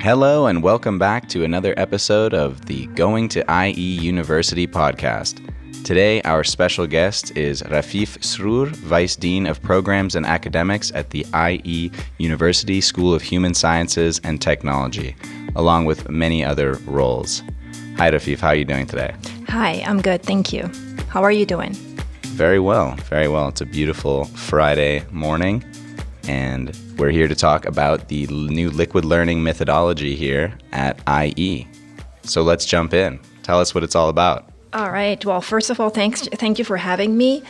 Hello and welcome back to another episode of the Going to IE University podcast. Today, our special guest is Rafif Srour, Vice Dean of Programs and Academics at the IE University School of Human Sciences and Technology, along with many other roles. Hi, Rafif. How are you doing today? Hi, I'm good. Thank you. How are you doing? Very well. Very well. It's a beautiful Friday morning, and we're here to talk about the new liquid learning methodology here at IE. So let's jump in. Tell us what it's all about. All right. Well, first of all, thank you for having me.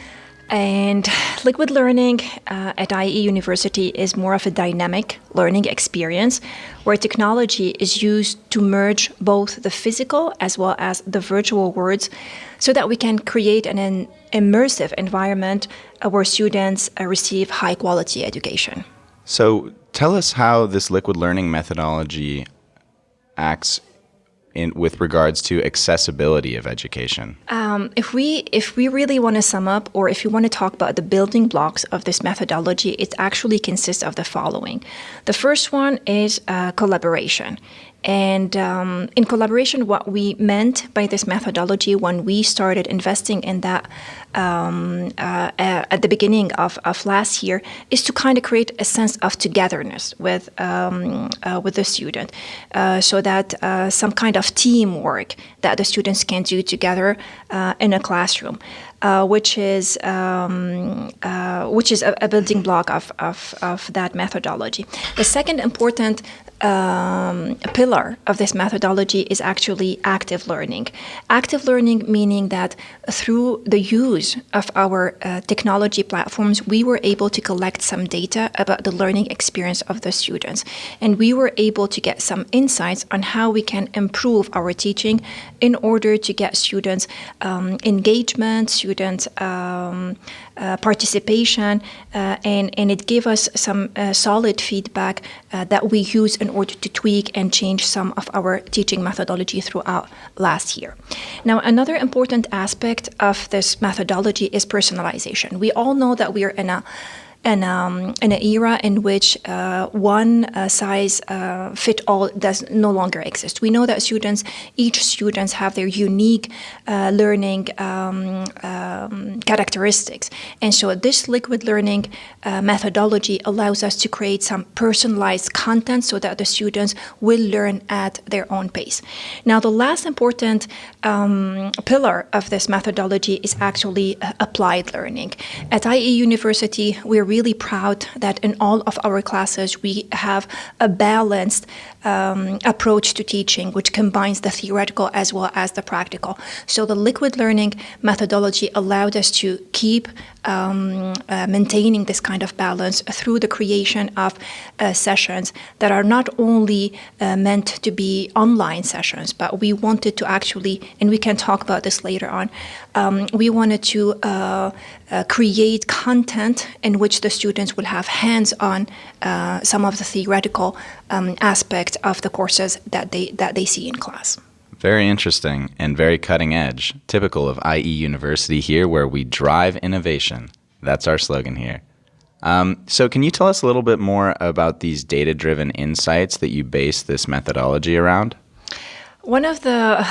And liquid learning at IE University is more of a dynamic learning experience where technology is used to merge both the physical as well as the virtual worlds so that we can create an immersive environment where students receive high quality education. So tell us how this liquid learning methodology acts with regards to accessibility of education. If we really want to sum up, or if you want to talk about the building blocks of this methodology, it actually consists of the following. The first one is collaboration. And in collaboration, what we meant by this methodology when we started investing in that at the beginning of last year is to kind of create a sense of togetherness with the student, so that some kind of teamwork that the students can do together in a classroom, which is a building block of that methodology. The second important pillar of this methodology is actually active learning. Active learning meaning that through the use of our technology platforms, we were able to collect some data about the learning experience of the students. And we were able to get some insights on how we can improve our teaching in order to get students engagement, students participation, and it gave us some solid feedback that we use in order to tweak and change some of our teaching methodology throughout last year. Now, another important aspect of this methodology is personalization. We all know that we are in an era in which one size fit all does no longer exist. We know that each students have their unique learning characteristics. And so this liquid learning methodology allows us to create some personalized content so that the students will learn at their own pace. Now, the last important pillar of this methodology is actually applied learning. At IE University, we're really proud that in all of our classes we have a balanced approach to teaching, which combines the theoretical as well as the practical. So the liquid learning methodology allowed us to keep maintaining this kind of balance through the creation of sessions that are not only meant to be online sessions, but we wanted to actually, and we can talk about this later on, we wanted to create content in which the students will have hands-on some of the theoretical aspects of the courses that they see in class. Very interesting and very cutting edge, typical of IE University here, where we drive innovation. That's our slogan here. So can you tell us a little bit more about these data-driven insights that you base this methodology around? One of the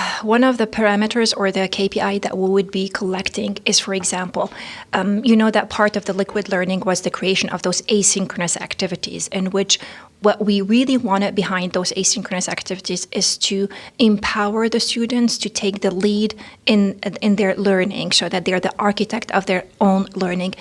parameters or the KPI that we would be collecting is, for example, that part of the liquid learning was the creation of those asynchronous activities, in which what we really wanted behind those asynchronous activities is to empower the students to take the lead in their learning, so that they're the architect of their own learning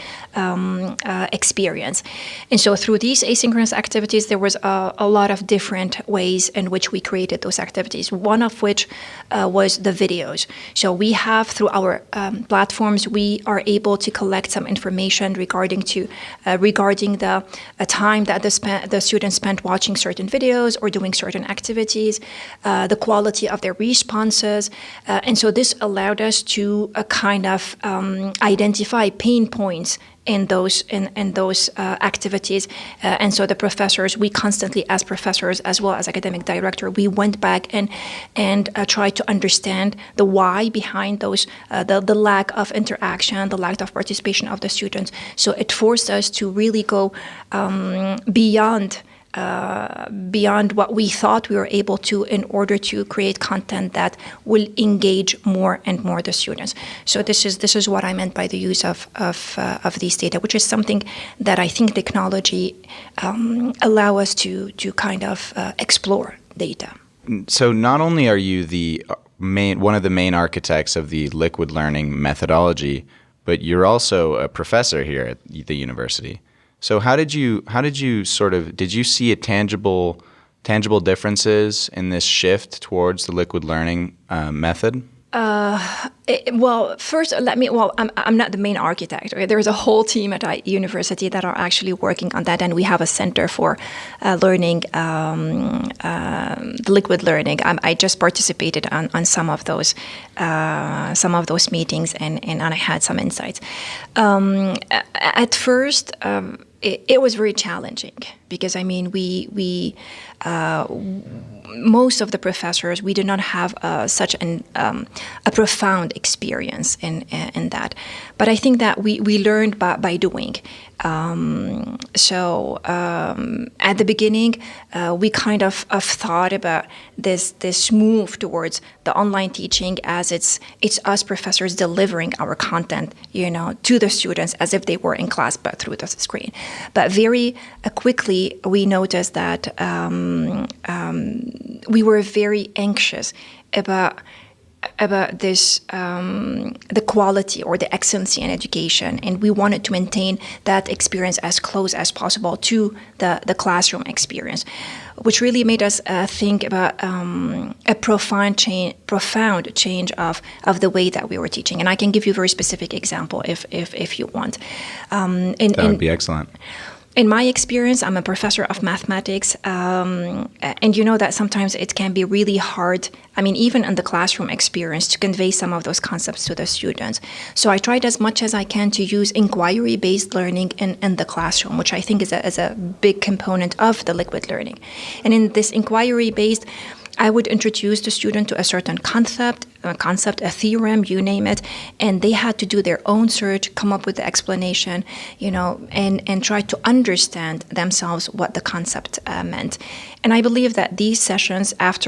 experience. And so through these asynchronous activities, there was a lot of different ways in which we created those activities, one of which was the videos. So we have, through our platforms, we are able to collect some information regarding the time that the students spent watching certain videos or doing certain activities, the quality of their responses. And so this allowed us to kind of identify pain points in those activities. And so the professors, we constantly, as professors as well as academic director, we went back and tried to understand the why behind those, the lack of interaction, the lack of participation of the students. So it forced us to really go beyond beyond what we thought we were able to in order to create content that will engage more and more the students. So this is what I meant by the use of these data, which is something that I think technology allow us to kind of explore data. So not only are you one of the main architects of the liquid learning methodology, but you're also a professor here at the university. So did you see a tangible differences in this shift towards the liquid learning method? First, I'm not the main architect. Right? There's a whole team at IE University that are actually working on that, and we have a center for learning, liquid learning. I just participated on some of those meetings, and I had some insights. At first, it was very challenging because we most of the professors, we did not have such a profound experience in that. But I think that we learned by doing. So at the beginning, we kind of thought about this move towards the online teaching as it's us professors delivering our content, to the students as if they were in class but through the screen. But very quickly we noticed that we were very anxious about this, the quality or the excellency in education, and we wanted to maintain that experience as close as possible to the classroom experience, which really made us think about a profound change of the way that we were teaching. And I can give you a very specific example if you want. That would be excellent. In my experience, I'm a professor of mathematics, and you know that sometimes it can be really hard, even in the classroom experience, to convey some of those concepts to the students. So I tried as much as I can to use inquiry-based learning in the classroom, which I think is a big component of the liquid learning. And in this inquiry-based, I would introduce the student to a certain concept, a theorem, you name it, and they had to do their own search, come up with the explanation, and try to understand themselves what the concept meant. And I believe that these sessions, at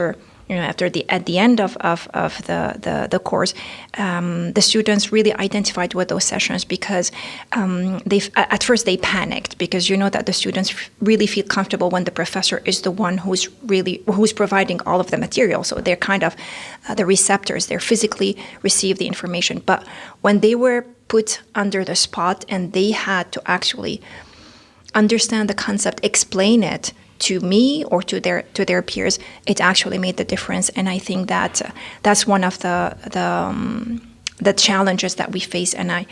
the end of the course, the students really identified with those sessions because at first they panicked because that the students really feel comfortable when the professor is the one who's providing all of the material. So they're kind of the receptors. They physically receive the information. But when they were put under the spot and they had to actually understand the concept, explain it to me or to their peers, it actually made the difference. And I think that that's one of the challenges that we face. And I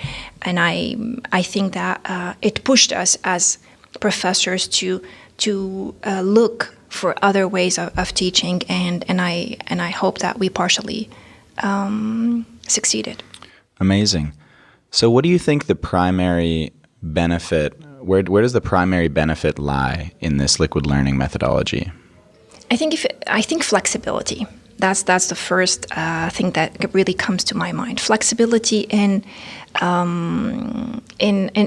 think that it pushed us as professors to look for other ways of teaching. And I hope that we partially succeeded. Amazing. So, what do you think the primary benefit? Where does the primary benefit lie in this liquid learning methodology? I think flexibility. That's the first thing that really comes to my mind. Flexibility in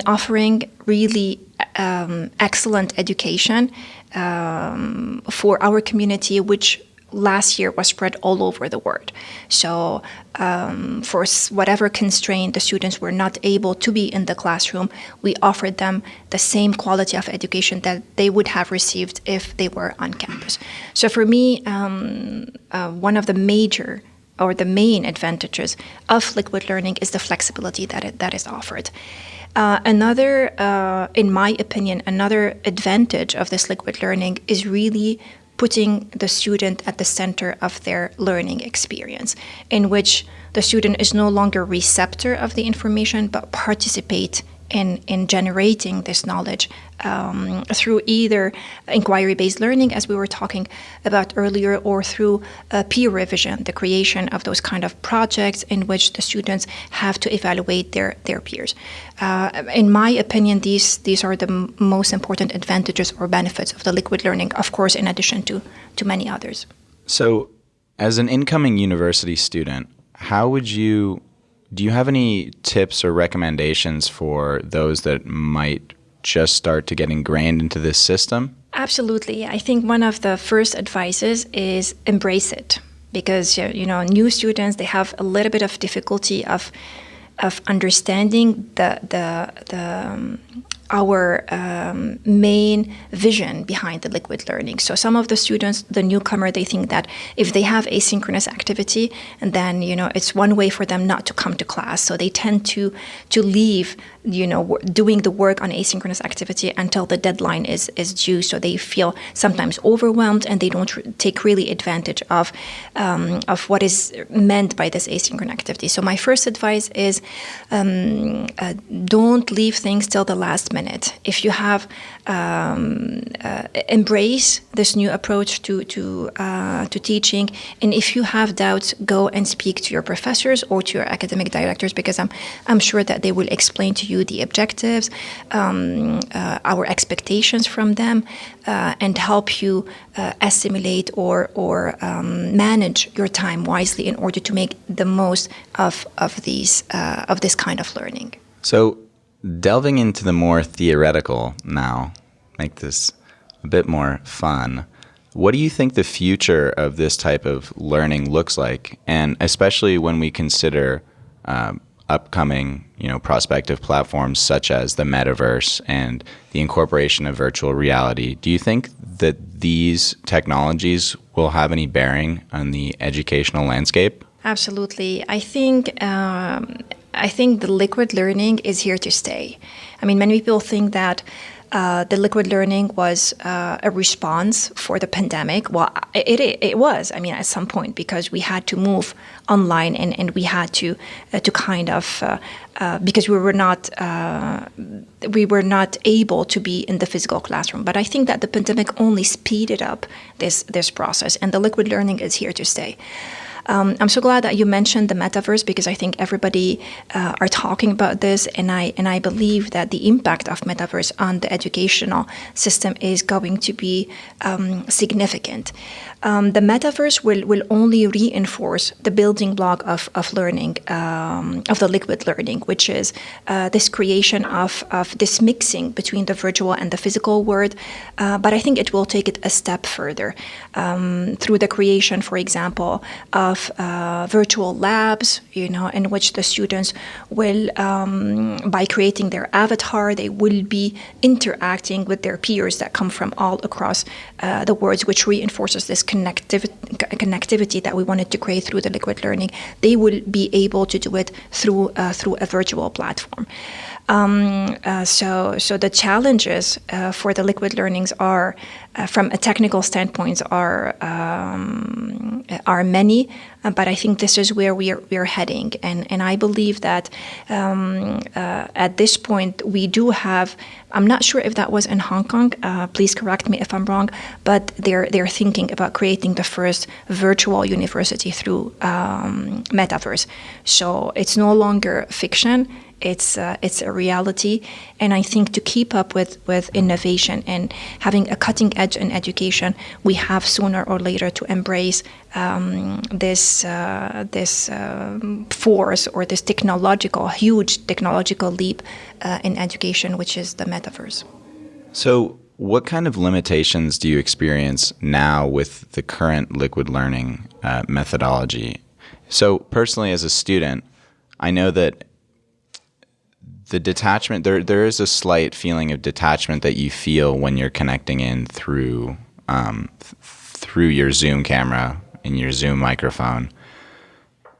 offering really excellent education for our community, which last year was spread all over the world. So for whatever constraint the students were not able to be in the classroom, we offered them the same quality of education that they would have received if they were on campus. So for me, one of the major or the main advantages of liquid learning is the flexibility that is offered. In my opinion, another advantage of this liquid learning is really putting the student at the center of their learning experience, in which the student is no longer receptor of the information, but participate in generating this knowledge through either inquiry-based learning, as we were talking about earlier, or through peer revision, the creation of those kind of projects in which the students have to evaluate their peers. In my opinion, these are the most important advantages or benefits of the liquid learning, of course, in addition to many others. So, as an incoming university student, do you have any tips or recommendations for those that might just start to get ingrained into this system? Absolutely. I think one of the first advices is embrace it, because new students, they have a little bit of difficulty of understanding our main vision behind the liquid learning. So some of the students, the newcomer, they think that if they have asynchronous activity, and then it's one way for them not to come to class. So they tend to leave doing the work on asynchronous activity until the deadline is due. So they feel sometimes overwhelmed, and they don't take really advantage of what is meant by this asynchronous activity. So my first advice is don't leave things till the last minute. If you have embrace this new approach to teaching, and if you have doubts, go and speak to your professors or to your academic directors, because I'm sure that they will explain to you the objectives, our expectations from them, and help you assimilate or manage your time wisely in order to make the most of this kind of learning. So, delving into the more theoretical now, make this a bit more fun. What do you think the future of this type of learning looks like? And especially when we consider upcoming, prospective platforms such as the metaverse and the incorporation of virtual reality, do you think that these technologies will have any bearing on the educational landscape? Absolutely. I think the liquid learning is here to stay. I mean, many people think that the liquid learning was a response for the pandemic. Well, it was. I mean, at some point, because we had to move online, and we had to kind of because we were not able to be in the physical classroom. But I think that the pandemic only speeded up this process, and the liquid learning is here to stay. I'm so glad that you mentioned the metaverse, because I think everybody are talking about this, and I believe that the impact of metaverse on the educational system is going to be significant. The metaverse will only reinforce the building block of learning, of the liquid learning, which is this creation of this mixing between the virtual and the physical world. But I think it will take it a step further through the creation, for example, of virtual labs, in which the students will, by creating their avatar, they will be interacting with their peers that come from all across the world, which reinforces this connectivity that we wanted to create through the liquid learning. They will be able to do it through a virtual platform. So the challenges for the liquid learnings are, from a technical standpoint, are many. But I think this is where we are heading, and I believe that at this point we do have. I'm not sure if that was in Hong Kong. Please correct me if I'm wrong. But they're thinking about creating the first virtual university through metaverse. So it's no longer fiction. It's a reality, and I think to keep up with innovation and having a cutting edge in education, we have sooner or later to embrace this force, or this huge technological leap in education, which is the metaverse. So, what kind of limitations do you experience now with the current liquid learning methodology? So, personally, as a student, I know that the detachment, there is a slight feeling of detachment that you feel when you're connecting in through your Zoom camera and your Zoom microphone.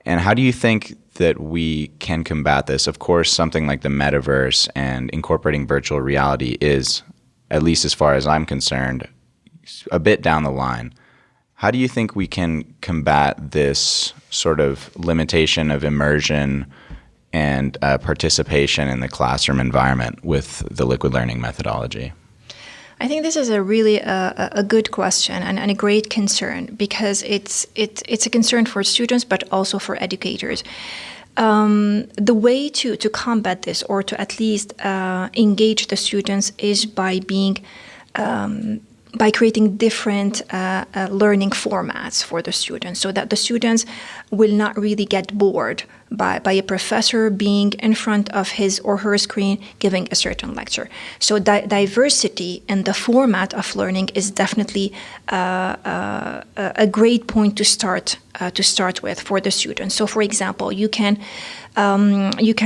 And how do you think that we can combat this? Of course, something like the metaverse and incorporating virtual reality is, at least as far as I'm concerned, a bit down the line. How do you think we can combat this sort of limitation of immersion and participation in the classroom environment with the liquid learning methodology? I think this is a really a good question and a great concern, because it's a concern for students, but also for educators. The way to combat this, or to at least engage the students, is by being by creating different learning formats for the students, so that the students will not really get bored by a professor being in front of his or her screen giving a certain lecture. So diversity in the format of learning is definitely a great point to start with for the students. So, for example, you can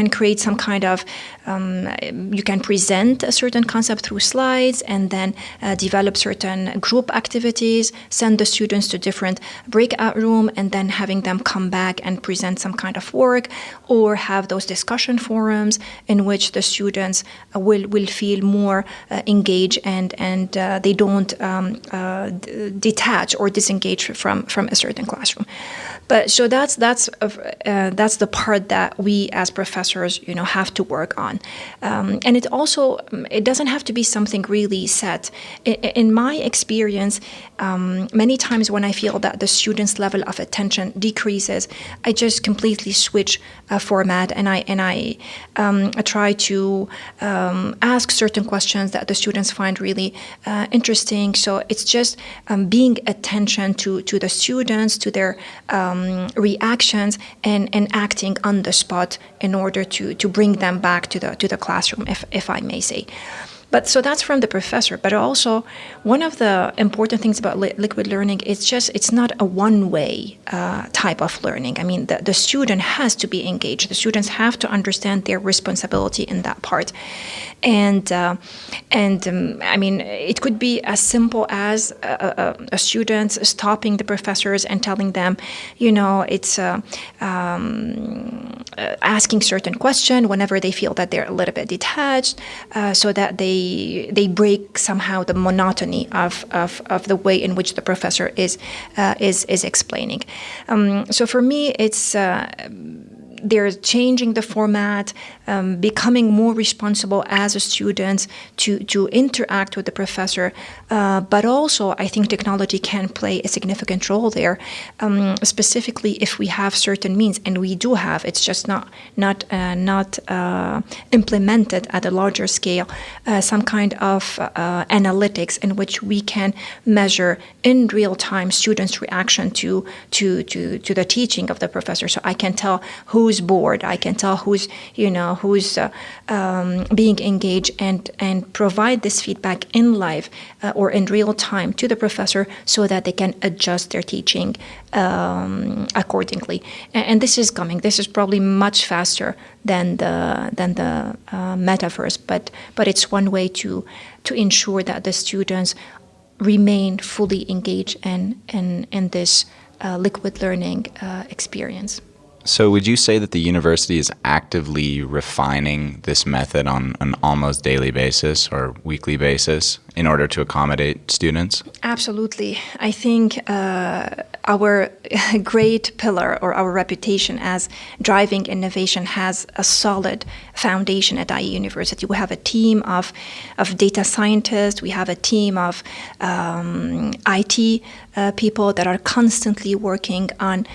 create some kind of, you can present a certain concept through slides, and then develop certain group activities, send the students to different breakout room, and then having them come back and present some kind of work, or have those discussion forums in which the students will feel more engaged, and they don't detach or disengage from a certain classroom. But so that's the part that we as professors, have to work on, and it doesn't have to be something really set. In my experience, many times when I feel that the students' level of attention decreases, I just completely switch format, and I try to ask certain questions that the students find really interesting. So it's just being attention to the students, to their reactions, and acting on the spot in order to bring them back to the classroom, if I may say. But so that's from the professor. But also, one of the important things about liquid learning is it's not a one-way type of learning. I mean, the student has to be engaged. The students have to understand their responsibility in that part. And I mean, it could be as simple as a student stopping the professors and telling them, it's asking certain question whenever they feel that they're a little bit detached, so that they break somehow the monotony of the way in which the professor is explaining. So for me, it's they're changing the format, becoming more responsible as a student to interact with the professor. But also, I think technology can play a significant role there, specifically if we have certain means, and we do have. It's just not implemented at a larger scale. Some kind of analytics in which we can measure in real time students' reaction to the teaching of the professor. So I can tell who's bored. I can tell who's being engaged, and provide this feedback in live or in real time to the professor, so that they can adjust their teaching accordingly. And this is coming. This is probably much faster than the metaverse, but it's one way to ensure that the students remain fully engaged in this liquid learning experience. So would you say that the university is actively refining this method on an almost daily basis or weekly basis in order to accommodate students? Absolutely. I think our great pillar, or our reputation as driving innovation, has a solid foundation at IE University. We have a team of data scientists. We have a team of IT people that are constantly working on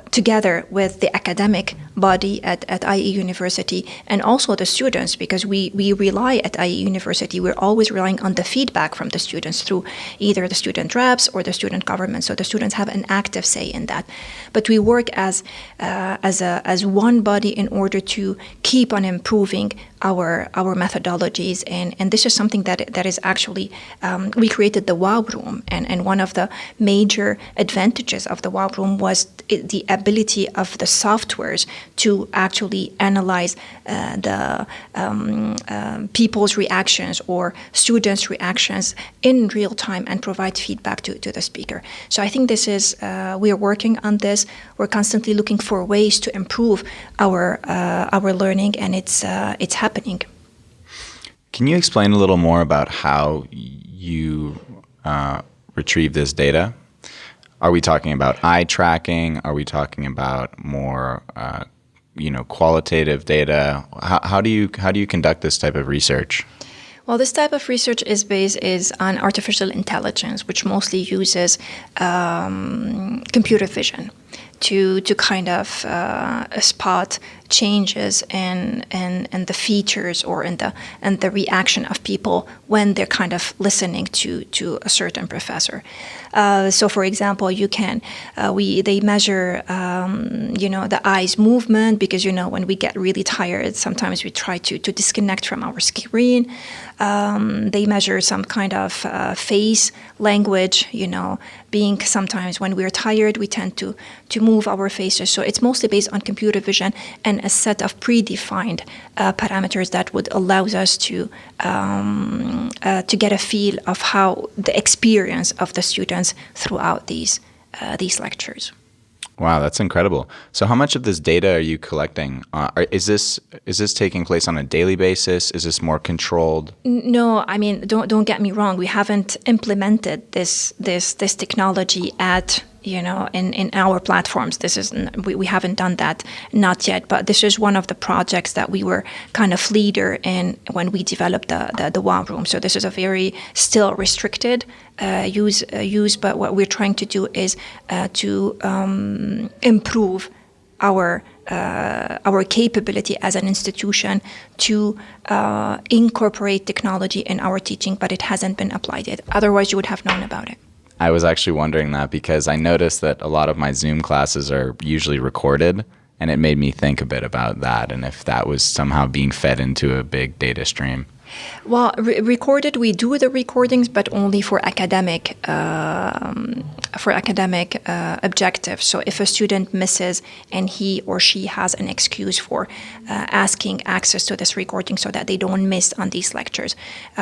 together with the academic body at IE University, and also the students, because we rely at IE University, we're always relying on the feedback from the students through either the student reps or the student government. So the students have an active say in that. But we work as one body in order to keep on improving our methodologies, and this is something that is actually we created the WOW room, and one of the major advantages of the WOW room was the ability of the softwares to actually analyze the people's reactions or students' reactions in real time and provide feedback to the speaker. So I think this is we are working on this. We're constantly looking for ways to improve our learning, and it's happening. Can you explain a little more about how you retrieve this data? Are we talking about eye tracking? Are we talking about more, qualitative data? How do you conduct this type of research? Well, this type of research is based on artificial intelligence, which mostly uses computer vision to kind of spot changes in the features or in the reaction of people when they're kind of listening to a certain professor. So, for example, they measure, the eyes movement, because, when we get really tired, sometimes we try to disconnect from our screen. They measure some kind of face language, being sometimes when we're tired, we tend to move our faces. So it's mostly based on computer vision and a set of predefined parameters that would allow us to get a feel of how the experience of the students throughout these lectures. Wow, that's incredible. So how much of this data are you collecting? Is this taking place on a daily basis? Is this more controlled? No, I mean, don't get me wrong. We haven't implemented this technology in our platforms. We haven't done that, not yet. But this is one of the projects that we were kind of leader in when we developed the WOW room. So this is a very still restricted use. But what we're trying to do is to improve our capability as an institution to incorporate technology in our teaching, but it hasn't been applied yet. Otherwise, you would have known about it. I was actually wondering that because I noticed that a lot of my Zoom classes are usually recorded, and it made me think a bit about that and if that was somehow being fed into a big data stream. Well, recorded, we do the recordings, but only for academic objectives. So if a student misses and he or she has an excuse for asking access to this recording so that they don't miss on these lectures.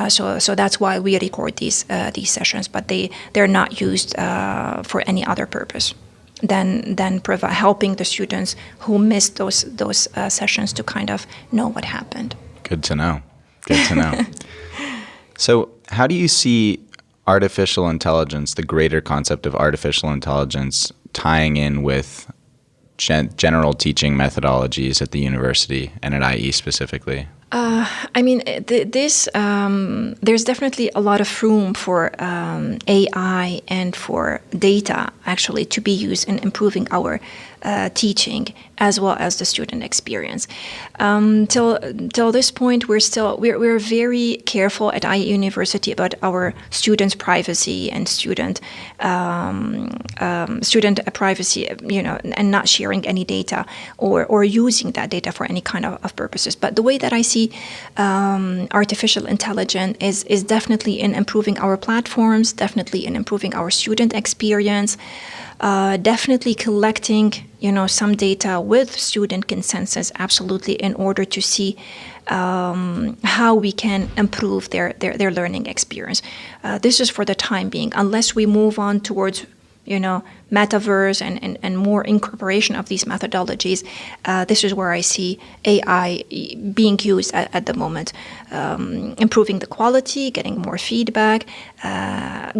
So that's why we record these sessions, but they're not used for any other purpose than helping the students who missed those sessions to kind of know what happened. Good to know. Good to know. So how do you see artificial intelligence, the greater concept of artificial intelligence, tying in with general teaching methodologies at the university and at IE specifically? There's definitely a lot of room for AI and for data actually to be used in improving our teaching as well as the student experience. Till this point, we're very careful at IE University about our students' privacy and student privacy, and not sharing any data or using that data for any kind of purposes. But the way that I see artificial intelligence is definitely in improving our platforms, definitely in improving our student experience, definitely collecting, some data with student consensus, absolutely, in order to see how we can improve their learning experience. This is for the time being, unless we move on towards metaverse and more incorporation of these methodologies. This is where I see AI being used at the moment, improving the quality, getting more feedback,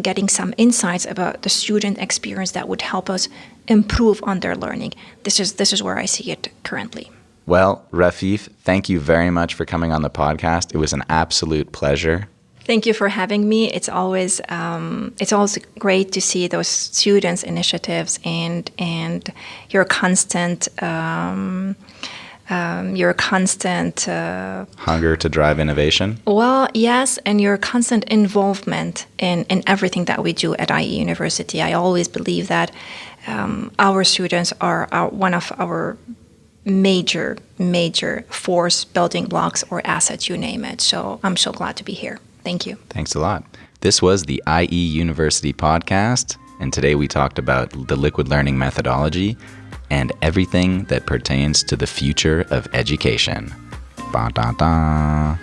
getting some insights about the student experience that would help us improve on their learning. This is where I see it currently. Well, Rafif, thank you very much for coming on the podcast. It was an absolute pleasure. Thank you for having me. It's always great to see those students' initiatives and your constant hunger to drive innovation. Well, yes, and your constant involvement in everything that we do at IE University. I always believe that our students are one of our major force building blocks or assets, you name it. So I'm so glad to be here. Thank you. Thanks a lot. This was the IE University podcast, and today we talked about the liquid learning methodology and everything that pertains to the future of education. Ba da da.